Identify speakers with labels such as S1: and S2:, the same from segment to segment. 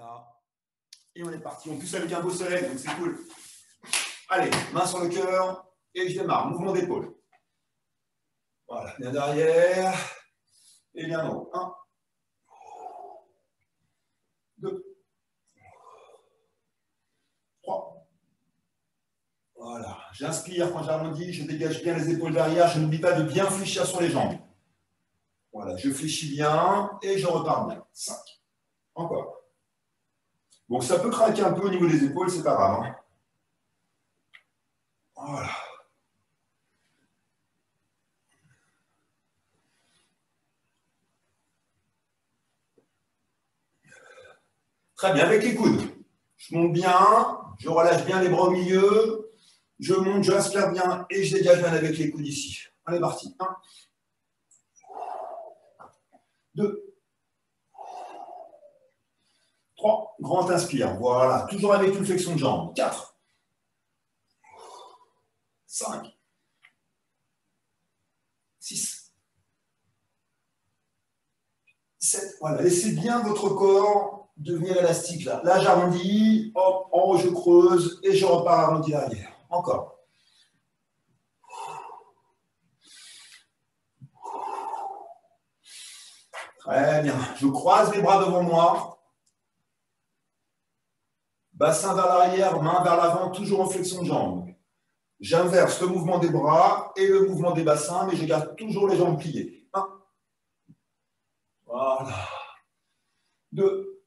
S1: Là. Et on est parti. En plus avec un beau soleil, donc c'est cool. Allez, main sur le cœur. Et je démarre. Mouvement d'épaule. Voilà, bien derrière. Et bien en haut. 1, 2, 3. Voilà. J'inspire quand j'arrondis. Je dégage bien les épaules derrière. Je n'oublie pas de bien fléchir sur les jambes. Voilà, je fléchis bien et je repars bien. 5. Encore. Donc ça peut craquer un peu au niveau des épaules, c'est pas grave. Hein. Voilà. Très bien, avec les coudes. Je monte bien, je relâche bien les bras au milieu, je monte, je inspire bien et je dégage bien avec les coudes ici. On est parti. 1, 2, 3. Grand inspire. Voilà. Toujours avec une flexion de jambe. 4, 5, 6, 7. Voilà. Laissez bien votre corps devenir élastique là. Là, j'arrondis. Hop, en haut, je creuse et je repars arrondi derrière. Encore. Très bien. Je croise les bras devant moi. Bassin vers l'arrière, main vers l'avant, toujours en flexion de jambe. J'inverse le mouvement des bras et le mouvement des bassins, mais je garde toujours les jambes pliées. 1. Voilà. 2.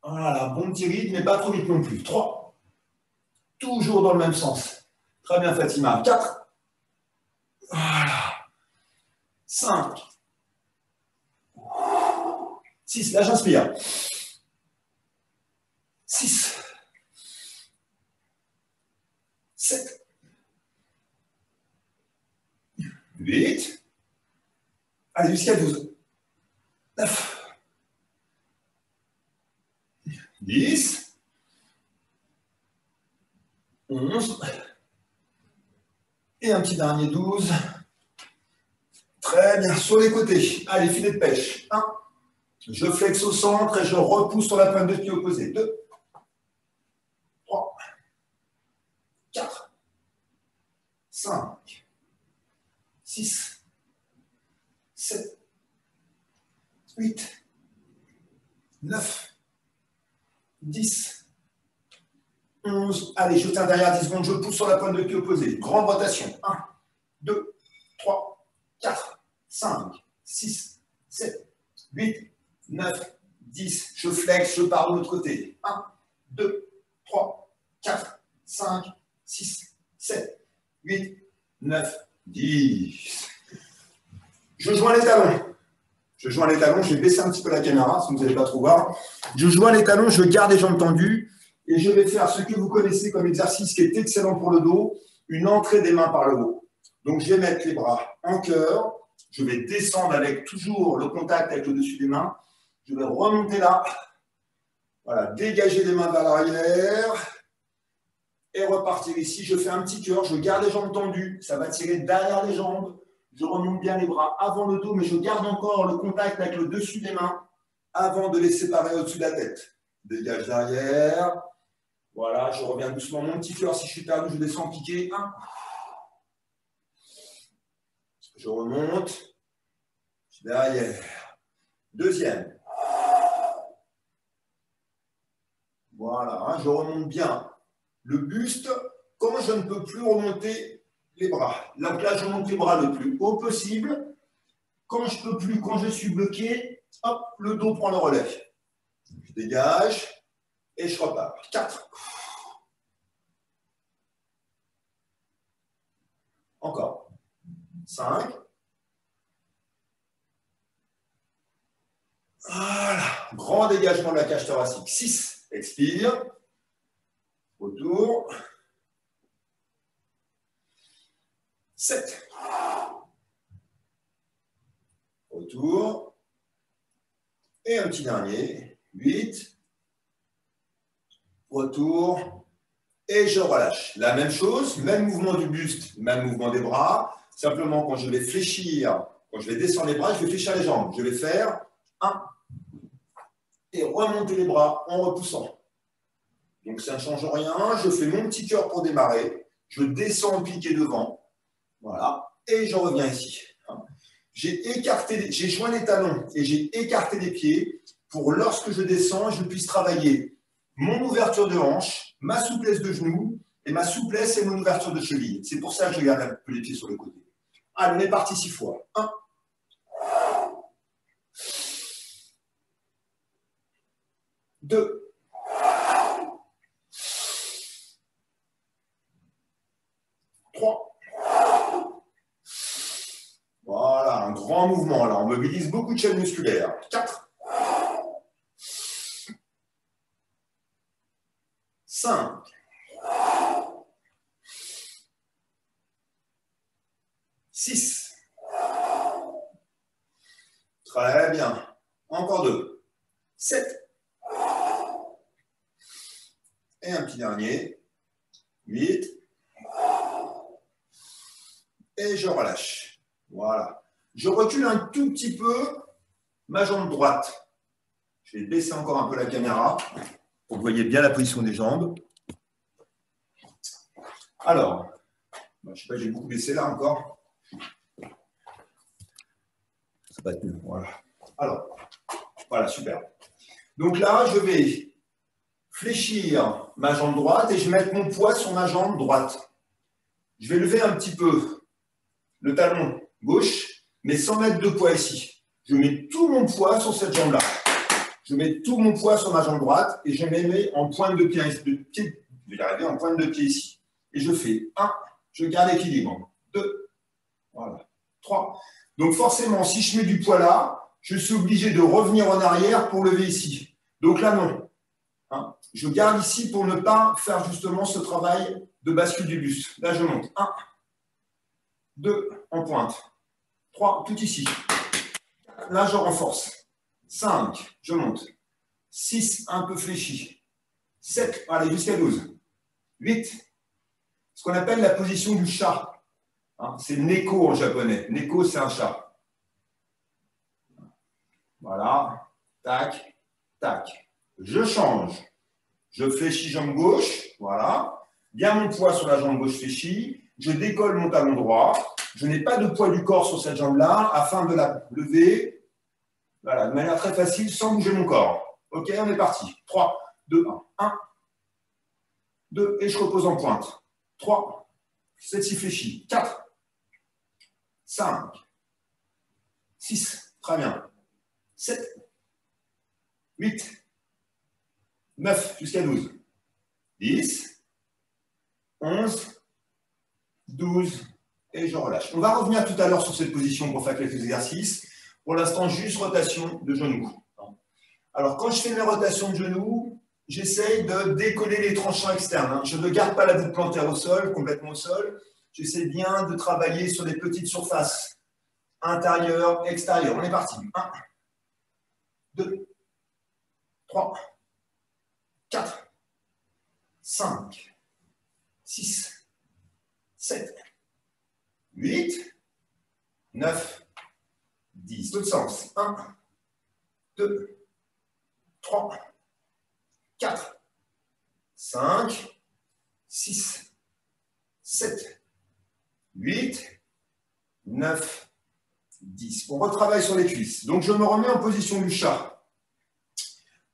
S1: Voilà, bon petit rythme, mais pas trop vite non plus. 3. Toujours dans le même sens. Très bien, Fatima. 4. Voilà. 5. 6. Là, j'inspire. 6. 7. 8. Allez, jusqu'à 12. 9. 10. 11. Et un petit dernier 12. Très bien, sur les côtés. Allez, filet de pêche. 1. Je flexe au centre et je repousse sur la pointe de pied opposée. 2. 3. 4. 5. 6. 7. 8. 9. 10. 11. Allez, je tiens derrière 10 secondes. Je pousse sur la pointe de pied opposée. Grande rotation. 1, 2, 3, 4, 5, 6, 7, 8, 9, 10. Je flex, je pars de l'autre côté. 1, 2, 3, 4, 5, 6, 7, 8, 9, 10. Je joins les talons. Je joins les talons. Je vais baisser un petit peu la caméra, si vous n'allez pas trop voir. Je joins les talons, je garde les jambes tendues. Et je vais faire ce que vous connaissez comme exercice qui est excellent pour le dos, une entrée des mains par le haut. Donc, je vais mettre les bras en cœur. Je vais descendre avec toujours le contact avec le dessus des mains. Je vais remonter là. Voilà, dégager les mains vers l'arrière. Et repartir ici. Je fais un petit cœur. Je garde les jambes tendues. Ça va tirer derrière les jambes. Je remonte bien les bras avant le dos, mais je garde encore le contact avec le dessus des mains avant de les séparer au-dessus de la tête. Dégage derrière. Voilà, je reviens doucement. Mon petit cœur, si je suis perdu, je descends piquer. 1. Je remonte. Derrière. Deuxième. Voilà, hein, je remonte bien le buste quand je ne peux plus remonter les bras. Donc là, je monte les bras le plus haut possible. Quand je ne peux plus, quand je suis bloqué, hop, le dos prend le relais. Je dégage et je repars. 4. Encore. 5. Voilà. Grand dégagement de la cage thoracique. 6. Expire. Retour. 7. Retour. Et un petit dernier. 8. Retour. Et je relâche. La même chose, même mouvement du buste, même mouvement des bras. Simplement, quand je vais fléchir, quand je vais descendre les bras, je vais fléchir les jambes. Je vais faire 1 et remonter les bras en repoussant. Donc ça ne change rien. Je fais mon petit cœur pour démarrer. Je descends le piqué devant. Voilà. Et je reviens ici. J'ai joint les talons et j'ai écarté les pieds pour lorsque je descends, je puisse travailler mon ouverture de hanche, ma souplesse de genou et ma souplesse et mon ouverture de cheville. C'est pour ça que je garde un peu les pieds sur le côté. Allez, on est parti 6 fois. 1. 2. 3. Voilà, un grand mouvement là. On mobilise beaucoup de chaînes musculaires. 4. 5. 6. Très bien. Encore 2. 7. Et un petit dernier. 8. Et je relâche. Voilà. Je recule un tout petit peu ma jambe droite. Je vais baisser encore un peu la caméra pour que vous voyez bien la position des jambes. Alors, je ne sais pas, j'ai beaucoup baissé là encore. Ça va être mieux. Voilà. Alors, voilà, super. Donc là, je vais fléchir ma jambe droite et je vais mettre mon poids sur ma jambe droite. Je vais lever un petit peu le talon gauche, mais sans mettre de poids ici. Je mets tout mon poids sur cette jambe-là. Je mets tout mon poids sur ma jambe droite et je me mets en pointe de pied, je vais y arriver en pointe de pied ici. Et je fais 1, je garde l'équilibre. 2, voilà. 3. Donc forcément, si je mets du poids là, je suis obligé de revenir en arrière pour lever ici. Donc là, non. Hein, je garde ici pour ne pas faire justement ce travail de bascule du buste. Là, je monte. 1, 2, en pointe. 3, tout ici. Là, je renforce. 5, je monte. 6, un peu fléchi. 7, allez, jusqu'à 12. 8, ce qu'on appelle la position du chat. Hein, c'est neko en japonais. Neko, c'est un chat. Voilà. Tac, tac. Je change. Je fléchis jambe gauche. Voilà. Bien mon poids sur la jambe gauche fléchie. Je décolle mon talon droit. Je n'ai pas de poids du corps sur cette jambe-là afin de la lever. Voilà, de manière très facile, sans bouger mon corps. Ok, on est parti. 3, 2, 1. 1, 2, et je repose en pointe. 3, 7 si fléchi. 4, 5, 6, très bien. 7, 8, 9, jusqu'à 12. 10, 11, 12, et je relâche. On va revenir tout à l'heure sur cette position pour faire quelques exercices. Pour l'instant, juste rotation de genoux. Alors, quand je fais mes rotations de genoux, j'essaye de décoller les tranchants externes. Je ne garde pas la voûte plantaire au sol, complètement au sol. J'essaie bien de travailler sur les petites surfaces, intérieures, extérieures. On est parti. 1, 2, 3, 4, 5, 6, 7, 8, 9, 10. L'autre sens. 1, 2, 3, 4, 5, 6, 7, 8, 9, 10. On retravaille sur les cuisses. Donc, je me remets en position du chat.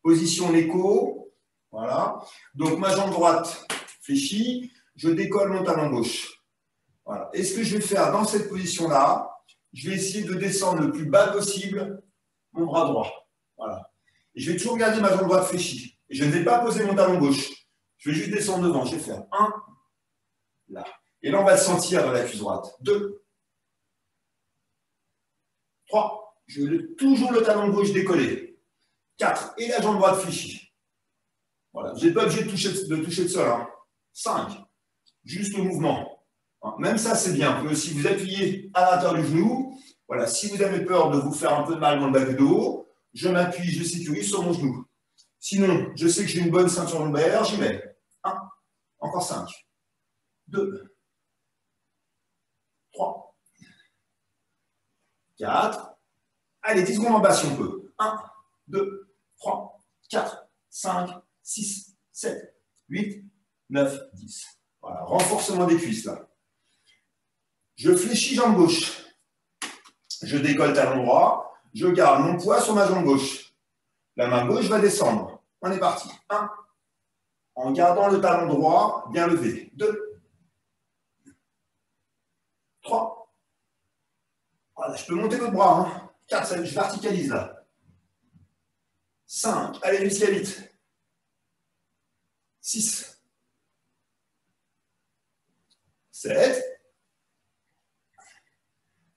S1: Position l'écho. Voilà. Donc, ma jambe droite fléchie. Je décolle mon talon gauche. Voilà. Et ce que je vais faire dans cette position-là, je vais essayer de descendre le plus bas possible mon bras droit. Voilà. Et je vais toujours garder ma jambe droite fléchie. Et je ne vais pas poser mon talon gauche. Je vais juste descendre devant. Je vais faire 1, là. Et là, on va le sentir dans la cuisse droite. 2, 3. Je vais toujours le talon gauche décollé. 4. Et la jambe droite fléchie. Voilà. Vous n'êtes pas obligé de toucher le sol. Hein. 5. Juste le mouvement. Même ça, c'est bien. Si vous appuyez à l'intérieur du genou, voilà. Si vous avez peur de vous faire un peu de mal dans le bas du dos, je m'appuie, je sécurise sur mon genou. Sinon, je sais que j'ai une bonne ceinture lombaire, j'y mets. 1. Encore 5. 2. 3. 4. Allez, 10 secondes en bas si on peut. 1, 2, 3, 4, 5, 6, 7, 8, 9, 10. Voilà, renforcement des cuisses là. Je fléchis jambe gauche. Je décolle talon droit. Je garde mon poids sur ma jambe gauche. La main gauche va descendre. On est parti. 1. En gardant le talon droit bien levé. 2. 3. Voilà, je peux monter l'autre bras. Hein. 4, je verticalise là. 5. Allez, jusqu'à 8. 6. 7.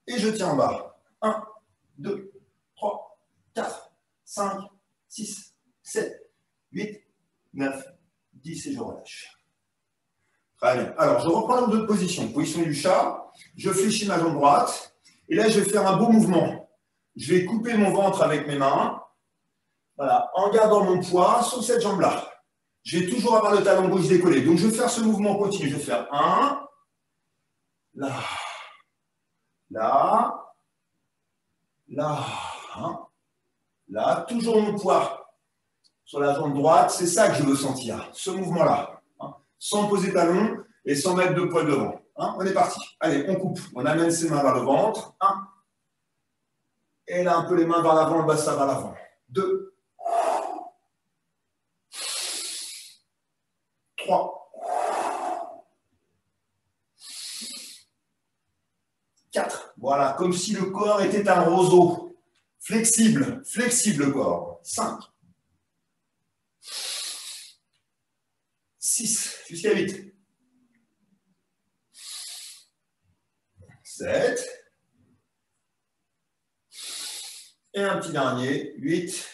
S1: Et je tiens en bas. 1, 2, 3, 4, 5, 6, 7, 8, 9, 10 et je relâche. Très bien. Alors, je reprends dans d'autres positions. Position du chat. Je fléchis ma jambe droite. Et là, je vais faire un beau mouvement. Je vais couper mon ventre avec mes mains. Voilà, en gardant mon poids sur cette jambe-là. Je vais toujours avoir le talon gauche décollé. Donc, je vais faire ce mouvement continu. Je vais faire 1, là, là, là, là. Toujours mon poids sur la jambe droite. C'est ça que je veux sentir, ce mouvement-là. Sans poser talon et sans mettre de poids devant. On est parti. Allez, on coupe. On amène ses mains vers le ventre. 1. Et là, un peu les mains vers l'avant, le bassin vers l'avant. 2. 3. 4. Voilà, comme si le corps était un roseau. Flexible, flexible le corps. 5. 6. Jusqu'à 8. 7. Et un petit dernier. 8.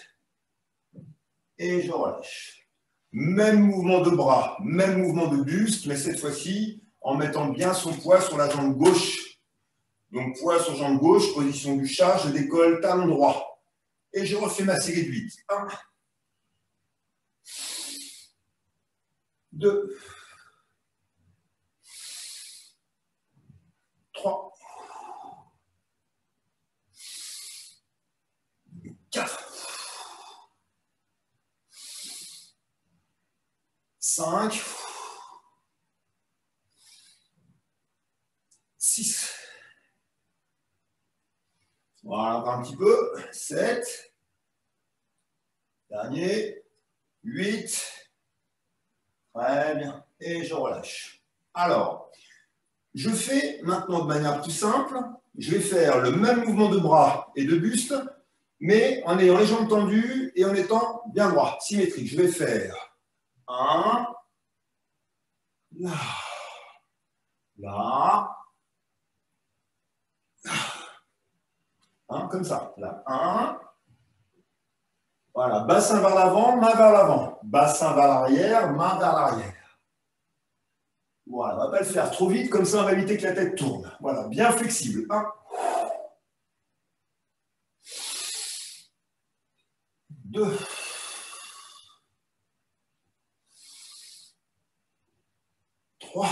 S1: Et je relâche. Même mouvement de bras, même mouvement de buste, mais cette fois-ci, en mettant bien son poids sur la jambe gauche. Donc, poids sur jambe gauche, position du chat, je décolle talon droit. Et je refais ma série de 8. 1, 2, 3, 4, 5, 6. Voilà, encore un petit peu. 7. Dernier. 8. Très bien. Et je relâche. Alors, je fais maintenant de manière plus simple, je vais faire le même mouvement de bras et de buste, mais en ayant les jambes tendues et en étant bien droit, symétrique. Je vais faire 1, là, là, là, comme ça. Là, 1, voilà, bassin vers l'avant, main vers l'avant, bassin vers l'arrière, main vers l'arrière. Voilà, on ne va pas le faire trop vite, comme ça on va éviter que la tête tourne. Voilà, bien flexible. 1, 2, 3,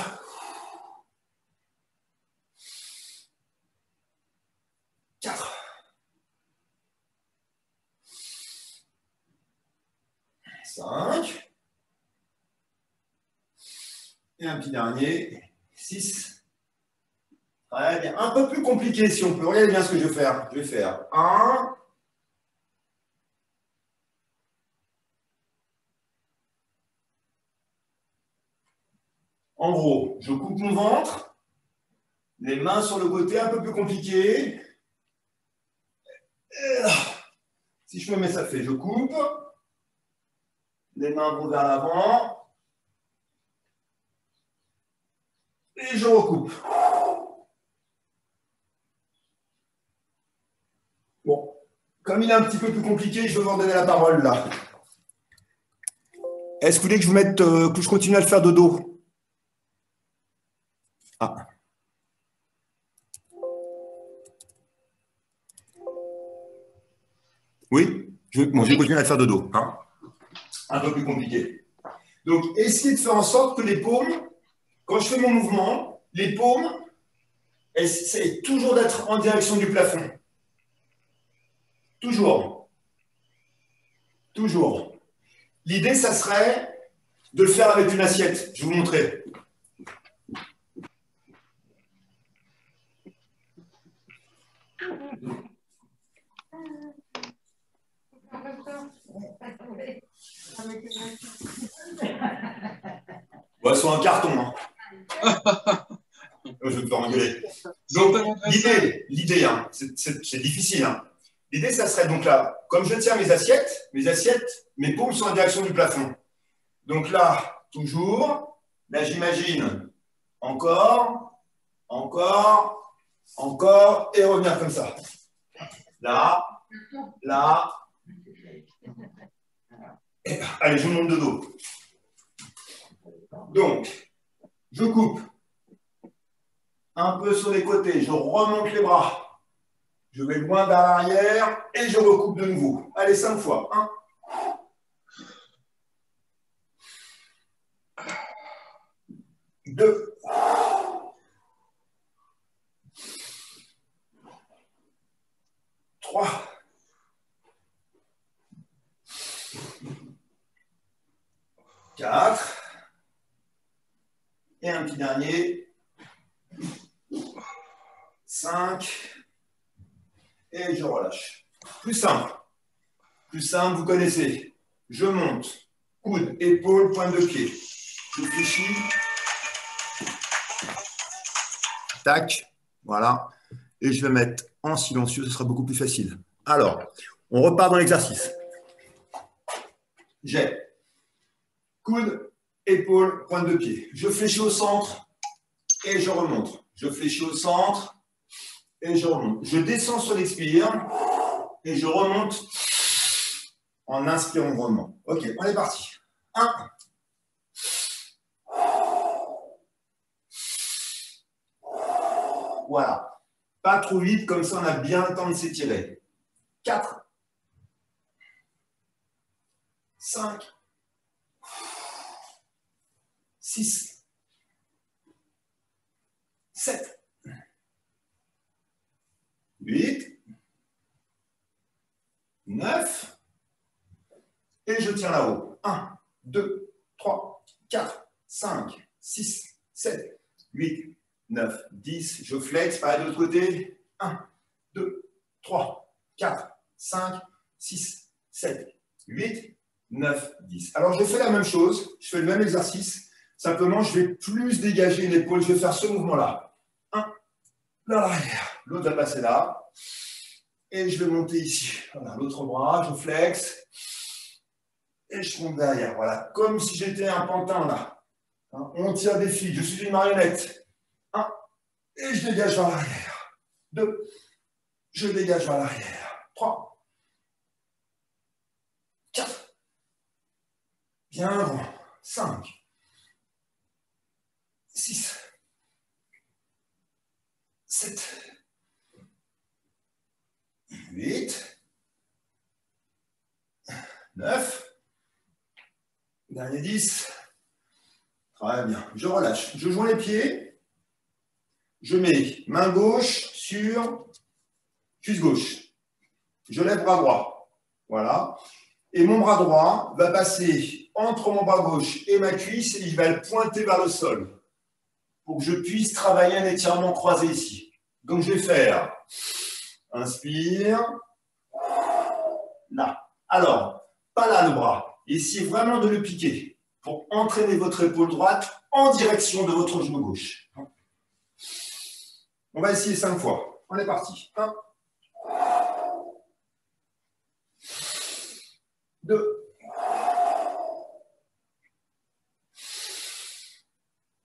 S1: 4, 5, et un petit dernier, 6. Très bien. Un peu plus compliqué si on peut. Regardez bien ce que je vais faire. Je vais faire 1, en gros, je coupe mon ventre, les mains sur le côté, un peu plus compliqué. Et là, si je me mets ça fait, je coupe, les mains vont vers l'avant, et je recoupe. Bon, comme il est un petit peu plus compliqué, je vais vous redonner la parole là. Est-ce que vous voulez que je vous mette, que je continue à le faire de dos? Ah. Oui, je vais continuer à le faire de dos. Hein. Un peu plus compliqué. Donc, essayez de faire en sorte que les paumes, quand je fais mon mouvement, les paumes, essayent toujours d'être en direction du plafond. Toujours. Toujours. L'idée, ça serait de le faire avec une assiette. Je vais vous montrer. Bon, elles sont en carton. Hein. Je vais te faire engueuler. Donc, l'idée, hein, c'est difficile. Hein. L'idée, ça serait donc là, comme je tiens mes assiettes, mes paumes sont en direction du plafond. Donc là, toujours, là, j'imagine encore, et revenir comme ça. Là. Et, allez, je monte de dos. Donc, je coupe un peu sur les côtés, je remonte les bras, je vais loin vers l'arrière et je recoupe de nouveau. Allez, 5 fois. 1. 2. 3. 4. Et un petit dernier. 5. Et je relâche. Plus simple. Plus simple, vous connaissez. Je monte. Coude, épaule, pointe de pied. Je fléchis. Tac. Voilà. Et je vais mettre en silencieux, ce sera beaucoup plus facile. Alors, on repart dans l'exercice. J'ai coude, épaule, pointe de pied. Je fléchis au centre et je remonte. Je fléchis au centre et je remonte. Je descends sur l'expire et je remonte en inspirant grandement. Ok, on est parti. 1. 'Voilà. Pas trop vite, comme ça on a bien le temps de s'étirer. 4. 5. 6. 7. 8. 9. Et je tiens là-haut. 1, 2, 3, 4, 5, 6, 7, 8, 9, 10. Je flex, pareil de l'autre côté. 1, 2, 3, 4, 5, 6, 7, 8, 9, 10. Alors, je fais la même chose. Je fais le même exercice. Simplement, je vais plus dégager l'épaule. Je vais faire ce mouvement-là. 1, vers l'arrière. L'autre va passer là. Et je vais monter ici. Voilà, l'autre bras, je flex. Et je monte derrière. Voilà, comme si j'étais un pantin là. On tire des fils. Je suis une marionnette. 1. Et je dégage vers l'arrière. 2. Je dégage vers l'arrière. 3. 4. Bien grand. 5. 6. 7. 8. 9. Dernier 10. Très bien. Je relâche. Je joins les pieds. Je mets main gauche sur cuisse gauche. Je lève bras droit. Voilà. Et mon bras droit va passer entre mon bras gauche et ma cuisse et il va le pointer vers le sol pour que je puisse travailler un étirement croisé ici. Donc, je vais faire inspire. Là. Alors, pas là le bras. Essayez vraiment de le piquer pour entraîner votre épaule droite en direction de votre genou gauche. On va essayer 5 fois. On est parti. 1. 2.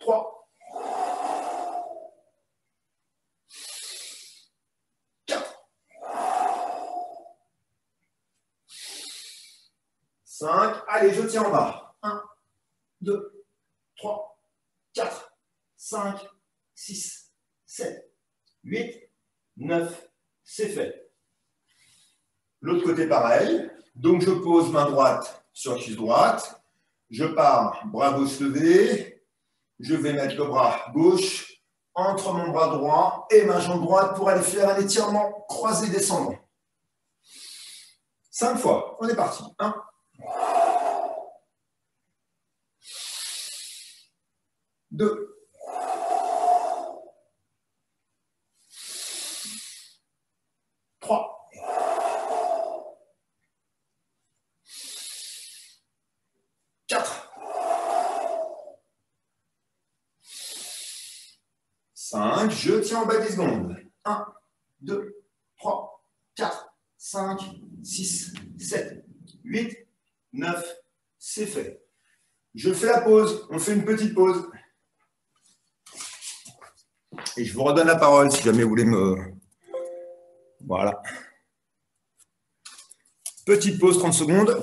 S1: 3. 4. 5. Allez, je tiens en bas. 1, 2, 3, 4, 5, 6, 7, 8, 9. C'est fait. L'autre côté, pareil. Donc, je pose main droite sur cuisse droite. Je pars, bras gauche levé. Je vais mettre le bras gauche entre mon bras droit et ma jambe droite pour aller faire un étirement croisé descendant. 5 fois. On est parti. 1, 2, 3, 4, 5, je tiens en bas 10 secondes. 1, 2, 3, 4, 5, 6, 7, 8, 9, c'est fait. Je fais la pause, on fait une petite pause. Et je vous redonne la parole si jamais vous voulez me... Voilà. Petite pause, 30 secondes.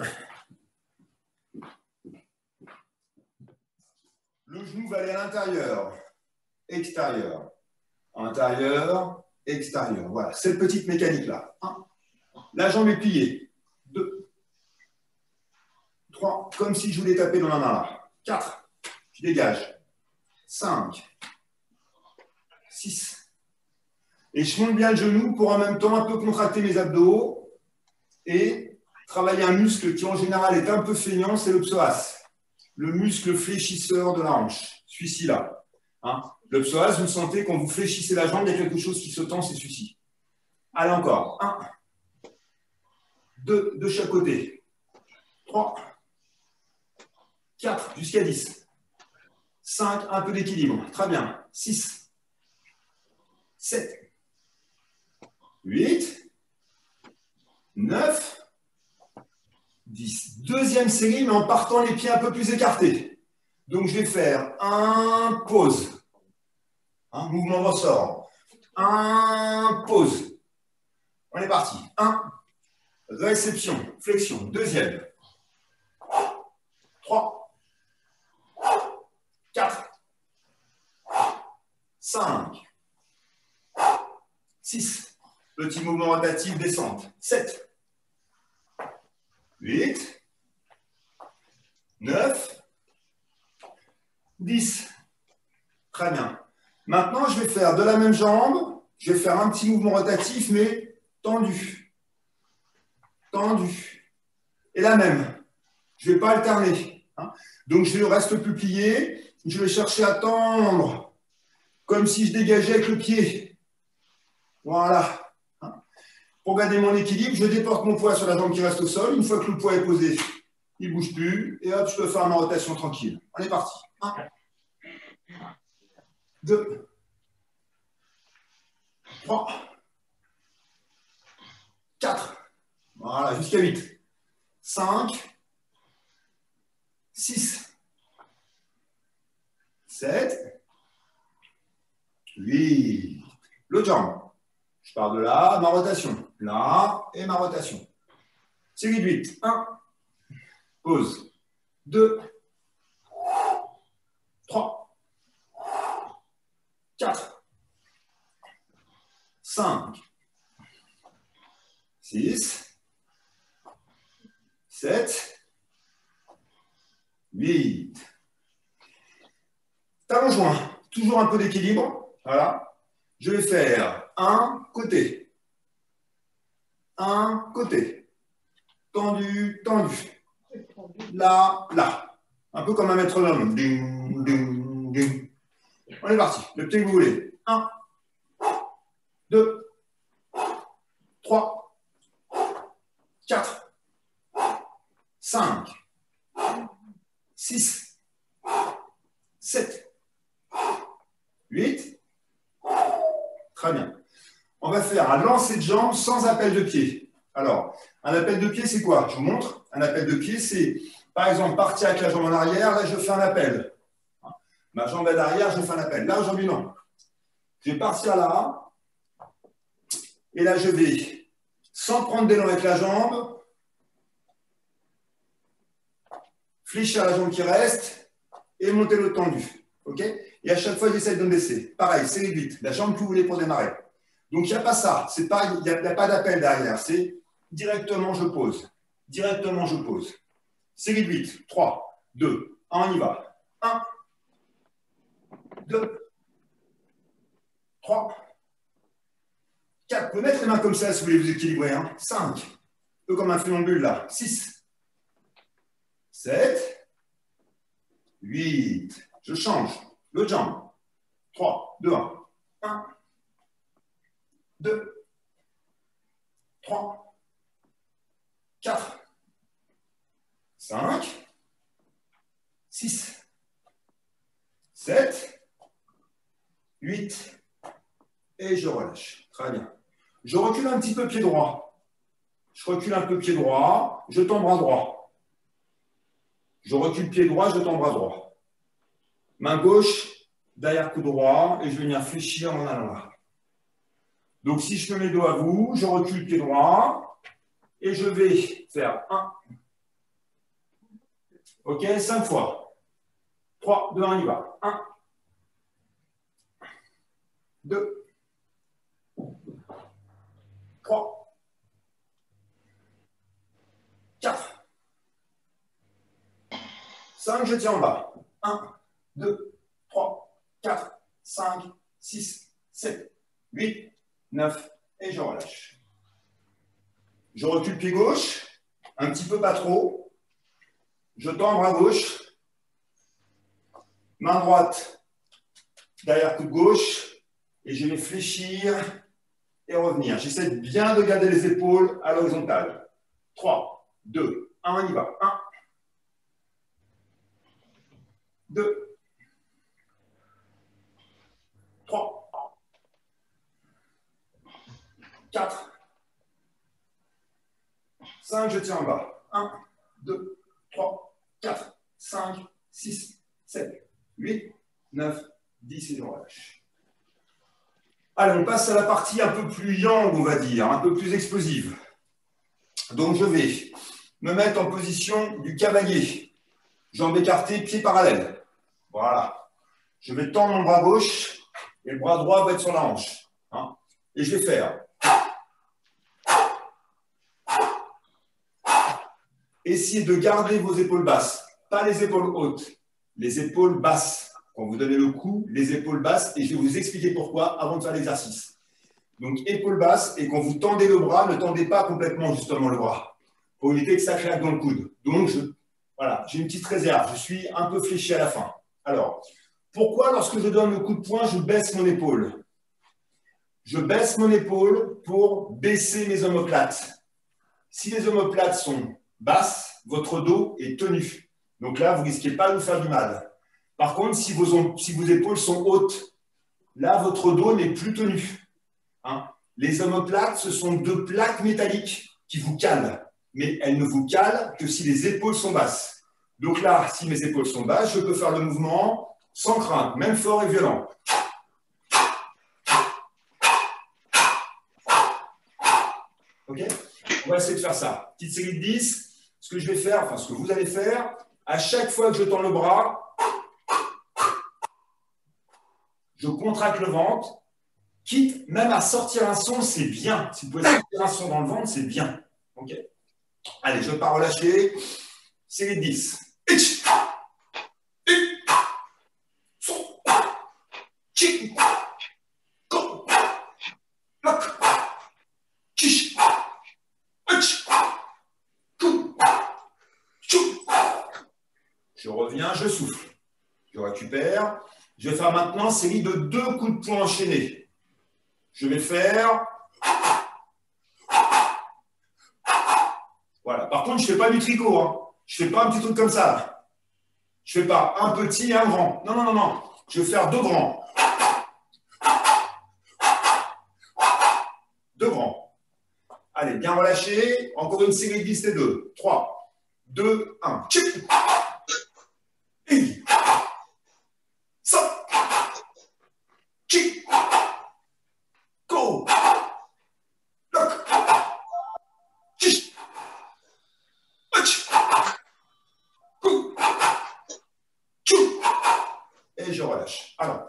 S1: Le genou va aller à l'intérieur, extérieur, intérieur, extérieur. Voilà, cette petite mécanique-là. 1. La jambe est pliée. 2, 3, comme si je voulais taper dans la main là. 4, je dégage. 5, 6. Et je monte bien le genou pour en même temps un peu contracter mes abdos et travailler un muscle qui en général est un peu feignant, c'est le psoas. Le muscle fléchisseur de la hanche, celui-ci là. Hein, le psoas, vous sentez quand vous fléchissez la jambe, il y a quelque chose qui se tend, c'est celui-ci. Allez encore. 1, 2 de chaque côté. 3, 4, jusqu'à 10. 5, un peu d'équilibre. Très bien. 6, 7, 8, 9, 10. Deuxième série, mais en partant les pieds un peu plus écartés. Donc, je vais faire un pause. Un mouvement ressort. Un pause. On est parti. 1, réception, flexion. Deuxième. 3, 4, 5, 6. Petit mouvement rotatif, descente. 7, 8, 9, 10. Très bien. Maintenant, je vais faire de la même jambe, je vais faire un petit mouvement rotatif, mais tendu. Tendu. Et la même. Je ne vais pas alterner. Hein. Donc, je reste plus plié. Je vais chercher à tendre, comme si je dégageais avec le pied. Voilà. Hein. Pour garder mon équilibre, je déporte mon poids sur la jambe qui reste au sol. Une fois que le poids est posé, il ne bouge plus. Et hop, je peux faire ma rotation tranquille. On est parti. 1, 2, 3, 4. Voilà, jusqu'à 8. 5, 6, 7, 8. L'autre jambe. Je pars de là, ma rotation. Là, et ma rotation. Série de 8. 1. Pause. 2. 3. 4. 5. 6. 7. 8. Talon joint. Toujours un peu d'équilibre. Voilà. Je vais faire un côté. Un côté. Tendu, tendu. Là, là. Un peu comme un métronome. Ding, ding, ding. On est parti. Le petit que vous voulez. 1, 2, 3, 4, 5, 6, 7, 8. Très bien. On va faire un lancer de jambe sans appel de pied. Alors, un appel de pied, c'est quoi? Je vous montre. Un appel de pied, c'est, par exemple, partir avec la jambe en arrière. Là, je fais un appel. Ma jambe est derrière, je fais un appel. Là, aujourd'hui, non. Je vais partir là. Et là, je vais, sans prendre d'élan avec la jambe, fléchir la jambe qui reste et monter le tendu. OK? Et à chaque fois, j'essaie de me baisser. Pareil, c'est réduite. La jambe que vous voulez pour démarrer. Donc, il n'y a pas ça. Il n'y a pas d'appel derrière. C'est directement, je pose. Directement, je pose. Série de 8. 3, 2, 1, on y va. 1, 2, 3, 4. Vous pouvez mettre les mains comme ça si vous voulez vous équilibrer. Hein. 5. Un peu comme un funambule là. 6, 7, 8. Je change. L'autre jambe. 3, 2, 1. 1, 2, 3, 4, 5, 6, 7, 8, et je relâche. Très bien. Je recule un petit peu pied droit. Je recule un peu pied droit, je tends bras droit. Je recule pied droit, je tends bras droit. Main gauche, derrière coude droit, et je vais venir fléchir en allant là. Donc si je fais mes dos à vous, je recule pied droit, et je vais faire 1. Ok, 5 fois. 3, 2, 1, on y va. 1, 2, 3, 4, 5, je tiens en bas. 1, 2, 3, 4, 5, 6, 7, 8, 9, et je relâche. Je recule pied gauche, un petit peu pas trop. Je tends bras gauche. Main droite, derrière coude gauche. Et je vais fléchir et revenir. J'essaie bien de garder les épaules à l'horizontale. 3, 2, 1, on y va. 1, 2, 3, 4, 5, je tiens en bas. 1, 2, 3, 4, 5, 6, 7, 8, 9, 10 et je relâche. Allez, on passe à la partie un peu plus yang, on va dire, un peu plus explosive. Donc, je vais me mettre en position du cavalier. Jambes écartées, pieds parallèles. Voilà. Je vais tendre mon bras gauche et le bras droit va être sur la hanche. Hein. Et je vais faire. Essayez de garder vos épaules basses, pas les épaules hautes, les épaules basses. Quand vous donnez le coup, les épaules basses, et je vais vous expliquer pourquoi avant de faire l'exercice. Donc, épaules basses, et quand vous tendez le bras, ne tendez pas complètement justement le bras, pour éviter que ça claque dans le coude. Donc, voilà, j'ai une petite réserve, je suis un peu fléchi à la fin. Alors, pourquoi lorsque je donne le coup de poing, je baisse mon épaule? Je baisse mon épaule pour baisser mes omoplates. Si les omoplates sont basses, votre dos est tenu. Donc là, vous ne risquez pas de vous faire du mal. Par contre, si vos épaules sont hautes, là, votre dos n'est plus tenu. Hein? Les omoplates, ce sont deux plaques métalliques qui vous calent. Mais elles ne vous calent que si les épaules sont basses. Donc là, si mes épaules sont basses, je peux faire le mouvement sans crainte, même fort et violent. Ok? On va essayer de faire ça. Petite série de 10. Ce que je vais faire, enfin ce que vous allez faire, à chaque fois que je tends le bras, je contracte le ventre, quitte même à sortir un son, c'est bien. Si vous pouvez sortir un son dans le ventre, c'est bien. Ok. Allez, je ne vais pas relâcher. Série de 10. Je reviens, je souffle. Je récupère. Je vais faire maintenant série de 2 coups de poing enchaînés. Je vais faire. Voilà. Par contre, je ne fais pas du tricot. Hein. Je ne fais pas un petit truc comme ça. Je ne fais pas un petit et un grand. Non, non, non, non. Je vais faire 2 grands. 2 grands. Allez, bien relâché. Encore une série de 10 et 2. 3, 2, 1. Et je relâche. Alors,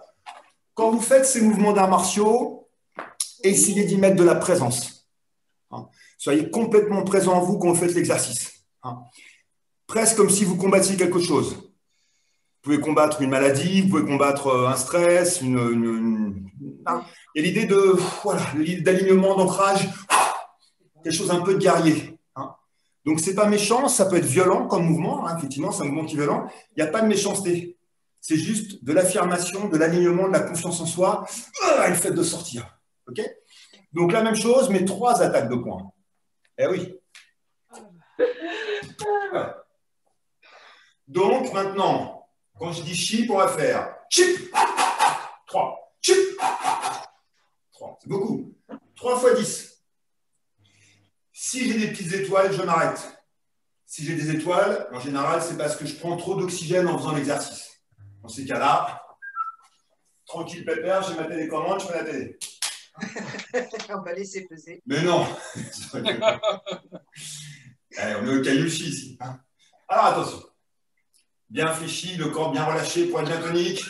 S1: quand vous faites ces mouvements d'arts martiaux, essayez d'y mettre de la présence. Hein. Soyez complètement présent en vous quand vous faites l'exercice. Hein. Presque comme si vous combattiez quelque chose. Vous pouvez combattre une maladie, vous pouvez combattre un stress, hein. Et l'idée d'alignement, d'ancrage, quelque chose un peu de guerrier. Hein. Donc, ce n'est pas méchant, ça peut être violent comme mouvement. Hein. Effectivement, c'est un mouvement qui est violent. Il n'y a pas de méchanceté. C'est juste de l'affirmation, de l'alignement, de la confiance en soi et le fait de sortir. OK? Donc, la même chose, mais 3 attaques de poing. Eh oui. Ouais. Donc, maintenant, quand je dis chip, on va faire chip, 3, chip, 3. C'est beaucoup. 3 fois 10. Si j'ai des petites étoiles, je m'arrête. Si j'ai des étoiles, en général, c'est parce que je prends trop d'oxygène en faisant l'exercice. Dans ces cas-là, tranquille, pépère, j'ai ma télécommande, je fais la télé.
S2: On va laisser peser.
S1: Mais non. Allez, on est au Kaiouchi ici. Alors, attention. Bien fléchi, le corps bien relâché, poids bien tonique.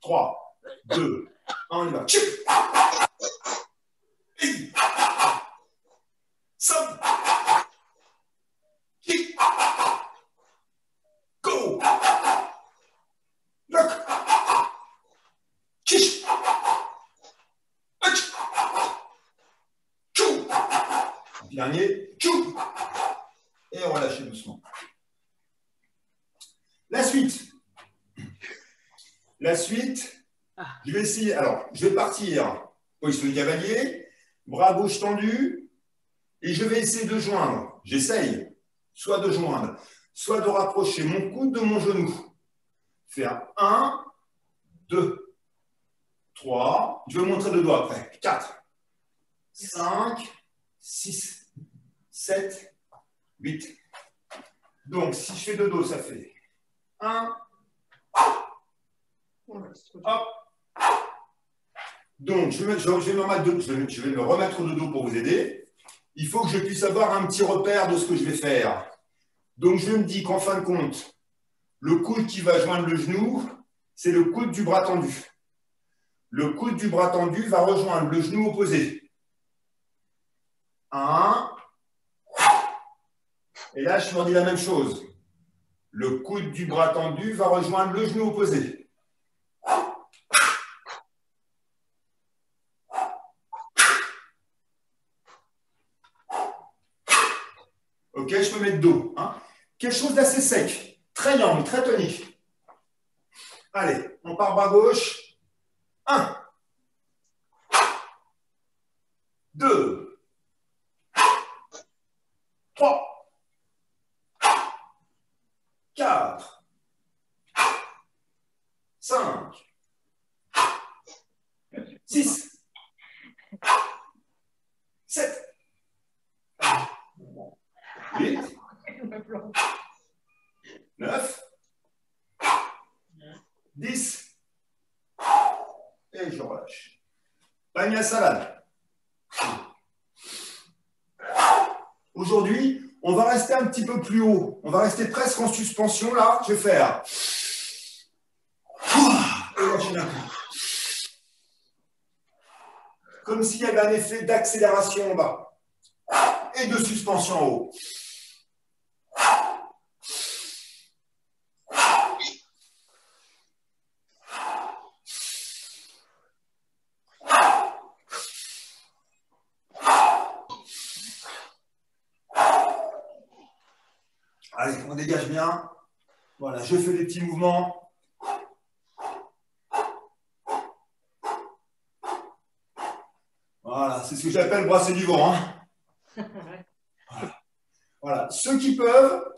S1: 3, 2, 1, on y va. Chip. 5. Kick. Go. Lock. Kish. Hutch. Chou. Dernier. Chou. Et on relâche doucement. La suite. La suite, je vais essayer. Alors, je vais partir position du cavalier, bras gauche tendu, et je vais essayer de joindre. J'essaye, soit de joindre, soit de rapprocher mon coude de mon genou. Faire 1, 2, 3. Je vais vous montrer le doigt après. 4, 5, 6, 7, 8. Donc, si je fais de dos, ça fait 1. Hop. Donc, je vais me remettre de dos pour vous aider. Il faut que je puisse avoir un petit repère de ce que je vais faire. Donc, je me dis qu'en fin de compte, le coude qui va joindre le genou, c'est le coude du bras tendu. Le coude du bras tendu va rejoindre le genou opposé. 1. Et là, je me redis la même chose. Le coude du bras tendu va rejoindre le genou opposé. Ok, je me mets de dos. Hein. Quelque chose d'assez sec, très yang, très tonique. Allez, on part bras gauche. 1, 2, 3, 4, 5, 6, 7, 8, 9, 10, et je relâche. Panier à salade. Aujourd'hui, on va rester un petit peu plus haut. On va rester presque en suspension là. Je vais faire. Et lâcher d'un coup. Comme s'il y avait un effet d'accélération en bas et de suspension en haut. Allez, on dégage bien. Voilà, je fais des petits mouvements. Voilà, c'est ce que j'appelle brasser du vent. Hein. Voilà. Voilà, ceux qui peuvent.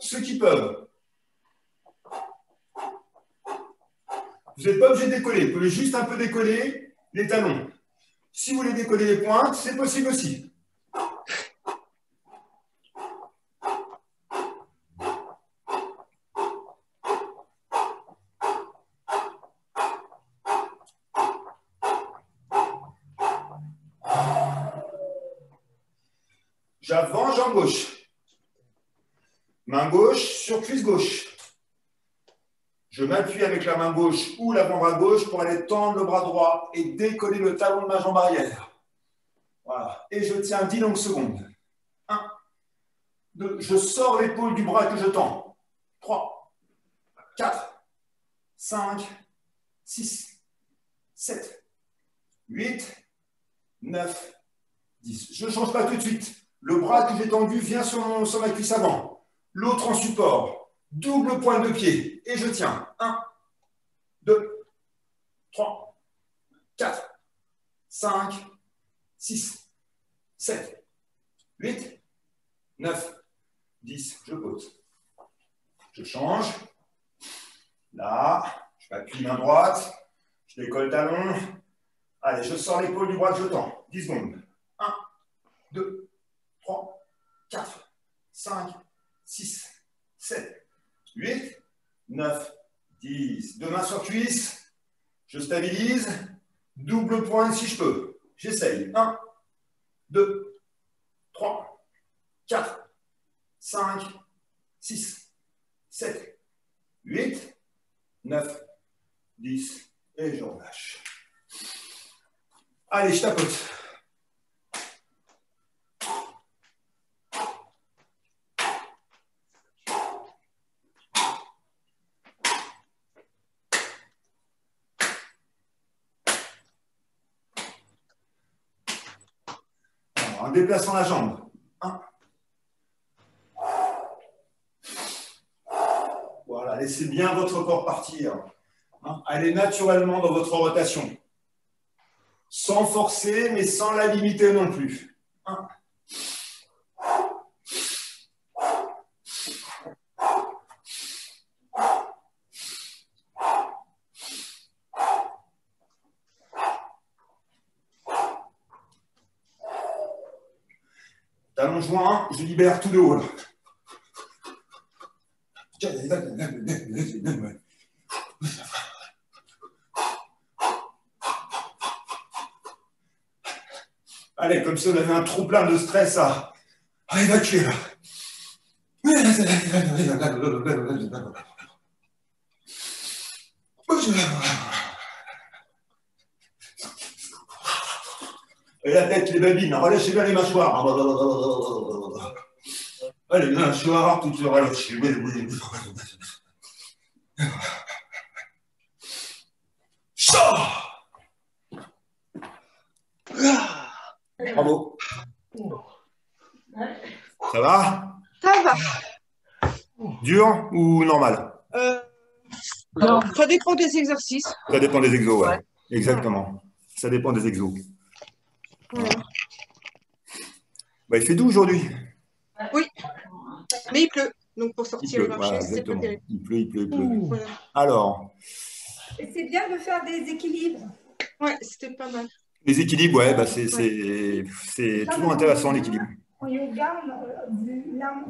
S1: Vous n'êtes pas obligé de décoller. Vous pouvez juste un peu décoller les talons. Si vous voulez décoller les pointes, c'est possible aussi. J'avance, jambe gauche. Main gauche sur cuisse gauche. Je m'appuie avec la main gauche ou l'avant-bras gauche pour aller tendre le bras droit et décoller le talon de ma jambe arrière. Voilà. Et je tiens 10 longues secondes. 1, 2, je sors l'épaule du bras que je tends. 3, 4, 5, 6, 7, 8, 9, 10. Je ne change pas tout de suite. Le bras que j'ai tendu vient sur ma cuisse avant. L'autre en support. Double pointe de pied. Et je tiens. 1, 2, 3, 4, 5, 6, 7, 8, 9, 10. Je pose. Je change. Là, je m'appuie main droite. Je décolle talon. Allez, je sors l'épaule du bras que je tends. 10 secondes. 1, 2, 3, 4, 5, 6, 7, 8, 9, 10. Deux mains sur cuisse. Je stabilise. Double pointe si je peux. J'essaye. 1, 2, 3, 4, 5, 6, 7, 8, 9, 10. Et je relâche. Allez, je tapote. En déplaçant la jambe. 1. Voilà, laissez bien votre corps partir. Allez naturellement dans votre rotation. Sans forcer, mais sans la limiter non plus. 1. Talon joint, je libère tout le haut. Allez, comme si on avait un trop plein de stress à évacuer. Et la tête, les babines, relâchez bien les mâchoires. Allez, les mâchoires, tout se relâche. Bravo. Ça va?
S2: Ça va.
S1: Dur ou normal?
S2: Ça dépend des exercices.
S1: Ça dépend des exos, ouais.
S2: Ouais.
S1: Exactement. Ça dépend des exos.
S2: Voilà.
S1: Bah, il fait doux aujourd'hui.
S2: Oui, mais il pleut. Donc pour
S1: Il
S2: sortir
S1: pleut,
S2: marcher,
S1: voilà,
S2: c'est pas
S1: exactement.
S2: terrible.
S1: Il pleut, il pleut, il pleut.
S2: Voilà.
S1: Alors,
S3: Et c'est bien de faire des équilibres.
S2: Ouais, c'était pas mal.
S1: les équilibres, ouais, bah, c'est
S3: Ça,
S1: toujours intéressant l'équilibre.
S3: En yoga,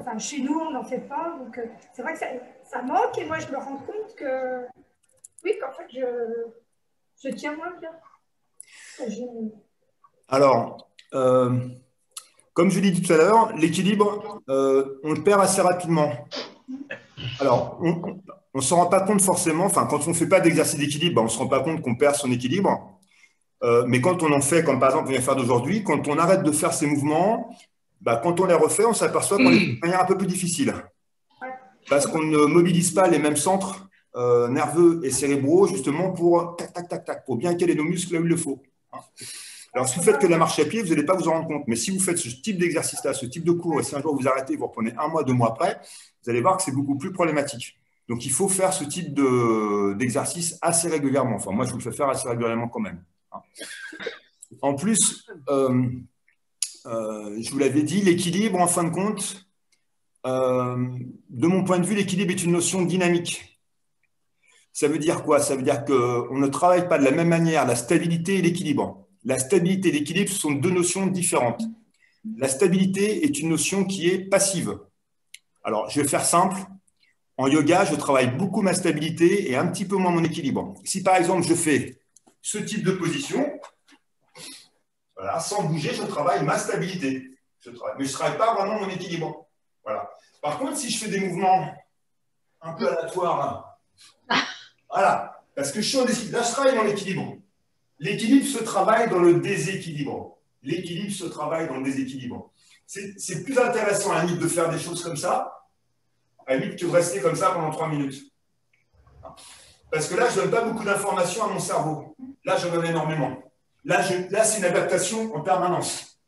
S3: enfin, chez nous, on n'en fait pas. Donc, c'est vrai que ça manque. Et moi, je me rends compte que, oui, qu'en fait, je tiens moins bien.
S1: Alors, comme je l'ai dit tout à l'heure, l'équilibre, on le perd assez rapidement. Alors, on ne s'en rend pas compte forcément. Enfin, quand on ne fait pas d'exercice d'équilibre, on ne se rend pas compte qu'on perd son équilibre. Mais quand on en fait, comme par exemple on vient faire d'aujourd'hui, quand on arrête de faire ces mouvements, bah, quand on les refait, on s'aperçoit qu'on les fait de manière un peu plus difficile. Parce qu'on ne mobilise pas les mêmes centres nerveux et cérébraux, justement, pour tac, tac, tac, tac, pour bien caler nos muscles là où il le faut. Alors, si vous faites que la marche à pied, vous n'allez pas vous en rendre compte. Mais si vous faites ce type d'exercice-là, ce type de cours, et si un jour vous arrêtez, vous reprenez 1 mois, 2 mois après, vous allez voir que c'est beaucoup plus problématique. Donc, il faut faire ce type d'exercice assez régulièrement. Enfin, moi, je vous le fais faire assez régulièrement quand même. En plus, je vous l'avais dit, l'équilibre, en fin de compte, de mon point de vue, l'équilibre est une notion dynamique. Ça veut dire quoi? Ça veut dire qu'on ne travaille pas de la même manière la stabilité et l'équilibre. La stabilité et l'équilibre sont deux notions différentes. La stabilité est une notion qui est passive. Alors, je vais faire simple. En yoga, je travaille beaucoup ma stabilité et un petit peu moins mon équilibre. Si par exemple, je fais ce type de position, voilà, sans bouger, je travaille ma stabilité. Mais je ne travaille pas vraiment mon équilibre. Voilà. Par contre, si je fais des mouvements un peu aléatoires, voilà, parce que je suis en déséquilibre, là, je travaille dans l'équilibre. L'équilibre se travaille dans le déséquilibre. L'équilibre se travaille dans le déséquilibre. C'est plus intéressant à la limite de faire des choses comme ça, à la limite que de rester comme ça pendant 3 minutes. Parce que là, je ne donne pas beaucoup d'informations à mon cerveau. Là, je donne énormément. Là, c'est une adaptation en permanence.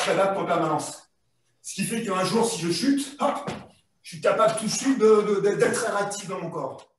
S1: J'adapte en permanence. Ce qui fait qu'un jour, si je chute, hop, je suis capable tout de suite d'être très réactif dans mon corps.